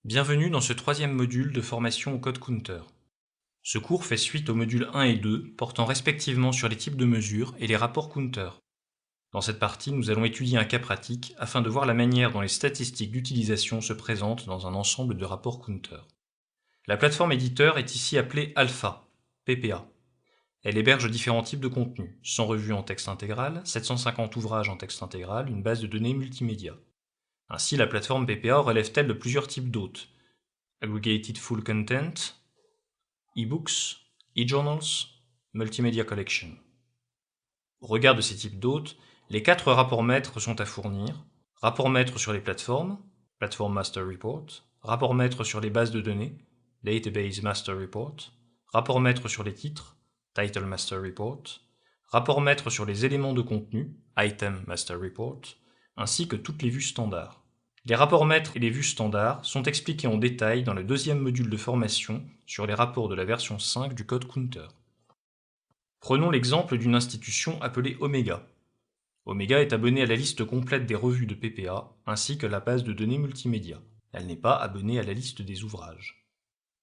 Bienvenue dans ce troisième module de formation au code Counter. Ce cours fait suite aux modules 1 et 2 portant respectivement sur les types de mesures et les rapports Counter. Dans cette partie, nous allons étudier un cas pratique afin de voir la manière dont les statistiques d'utilisation se présentent dans un ensemble de rapports Counter. La plateforme éditeur est ici appelée Alpha, PPA. Elle héberge différents types de contenus, 100 revues en texte intégral, 750 ouvrages en texte intégral, une base de données multimédia. Ainsi, la plateforme PPA relève-t-elle de plusieurs types d'hôtes: Aggregated Full Content, e-books, e-journals, multimedia collection. Au regard de ces types d'hôtes, les 4 rapports maîtres sont à fournir: rapport maître sur les plateformes, Platform Master Report, rapport maître sur les bases de données, Database Master Report, rapport maître sur les titres, Title Master Report, rapport maître sur les éléments de contenu, Item Master Report, ainsi que toutes les vues standards. Les rapports maîtres et les vues standards sont expliqués en détail dans le deuxième module de formation sur les rapports de la version 5 du code Counter. Prenons l'exemple d'une institution appelée Omega. Omega est abonnée à la liste complète des revues de PPA ainsi que la base de données multimédia. Elle n'est pas abonnée à la liste des ouvrages.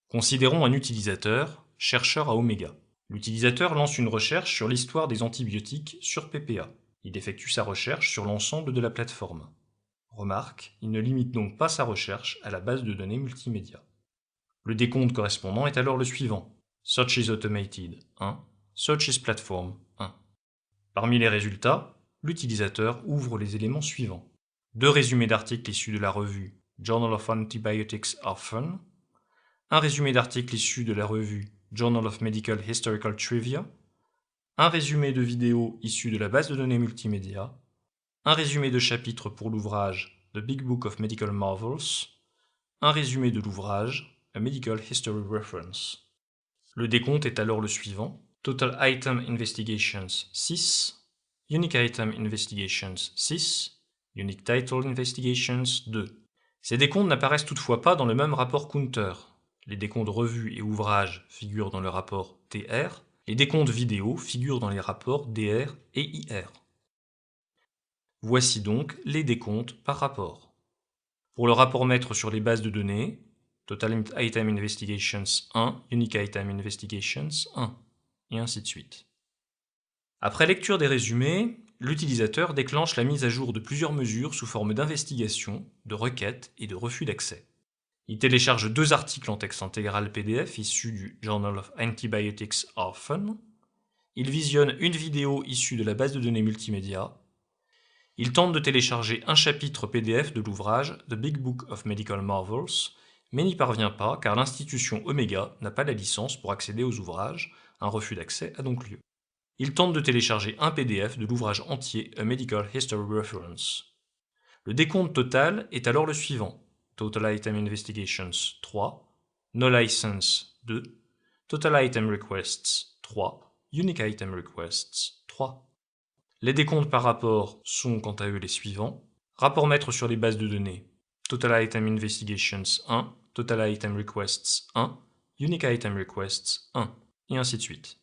Considérons un utilisateur, chercheur à Omega. L'utilisateur lance une recherche sur l'histoire des antibiotiques sur PPA. Il effectue sa recherche sur l'ensemble de la plateforme. Remarque, il ne limite donc pas sa recherche à la base de données multimédia. Le décompte correspondant est alors le suivant: Search is automated 1, Search is platform 1. Parmi les résultats, l'utilisateur ouvre les éléments suivants: 2 résumés d'articles issus de la revue Journal of Antibiotics are Fun, un résumé d'articles issus de la revue Journal of Medical Historical Trivia, un résumé de vidéos issu de la base de données multimédia, un résumé de chapitre pour l'ouvrage The Big Book of Medical Marvels, un résumé de l'ouvrage A Medical History Reference. Le décompte est alors le suivant: Total Item Investigations 6, Unique Item Investigations 6, Unique Title Investigations 2. Ces décomptes n'apparaissent toutefois pas dans le même rapport Counter. Les décomptes revues et ouvrages figurent dans le rapport TR, les décomptes vidéo figurent dans les rapports DR et IR. Voici donc les décomptes par rapport. Pour le rapport maître sur les bases de données, Total Item Investigations 1, Unique Item Investigations 1, et ainsi de suite. Après lecture des résumés, l'utilisateur déclenche la mise à jour de plusieurs mesures sous forme d'investigation, de requête et de refus d'accès. Il télécharge 2 articles en texte intégral PDF issus du Journal of Antibiotics are Fun. Il visionne une vidéo issue de la base de données multimédia. Il tente de télécharger un chapitre PDF de l'ouvrage The Big Book of Medical Marvels, mais n'y parvient pas car l'institution Omega n'a pas la licence pour accéder aux ouvrages. Un refus d'accès a donc lieu. Il tente de télécharger un PDF de l'ouvrage entier A Medical History Reference. Le décompte total est alors le suivant: Total Item Investigations 3, No License 2, Total Item Requests 3, Unique Item Requests 3. Les décomptes par rapport sont quant à eux les suivants: rapport maître sur les bases de données, Total Item Investigations 1, Total Item Requests 1, Unique Item Requests 1, et ainsi de suite.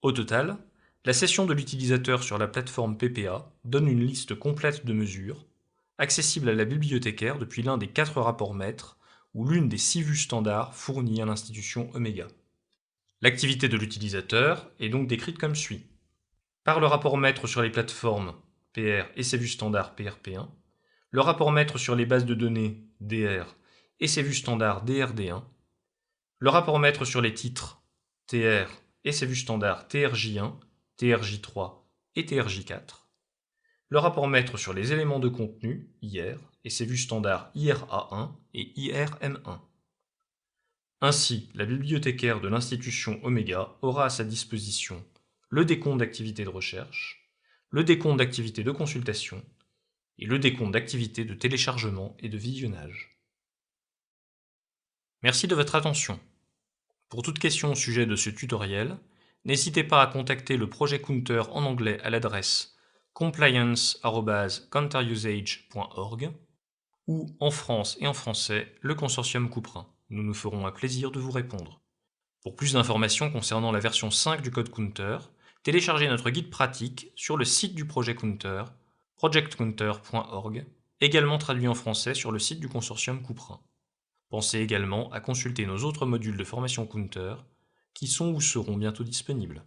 Au total, la session de l'utilisateur sur la plateforme PPA donne une liste complète de mesures, accessible à la bibliothécaire depuis l'un des 4 rapports maîtres ou l'une des 6 vues standards fournies à l'institution Omega. L'activité de l'utilisateur est donc décrite comme suit: par le rapport maître sur les plateformes PR et ses vues standards PRP1, le rapport maître sur les bases de données DR et ses vues standards DRD1, le rapport maître sur les titres TR et ses vues standards TRJ1, TRJ3 et TRJ4, le rapport maître sur les éléments de contenu IR et ses vues standards IRA1 et IRM1. Ainsi, la bibliothécaire de l'institution Omega aura à sa disposition le décompte d'activités de recherche, le décompte d'activités de consultation et le décompte d'activités de téléchargement et de visionnage. Merci de votre attention. Pour toute question au sujet de ce tutoriel, n'hésitez pas à contacter le projet Counter en anglais à l'adresse compliance@counterusage.org ou en France et en français le consortium Couperin. Nous nous ferons un plaisir de vous répondre. Pour plus d'informations concernant la version 5 du code Counter, téléchargez notre guide pratique sur le site du projet Counter, projectcounter.org, également traduit en français sur le site du consortium Couperin. Pensez également à consulter nos autres modules de formation Counter qui sont ou seront bientôt disponibles.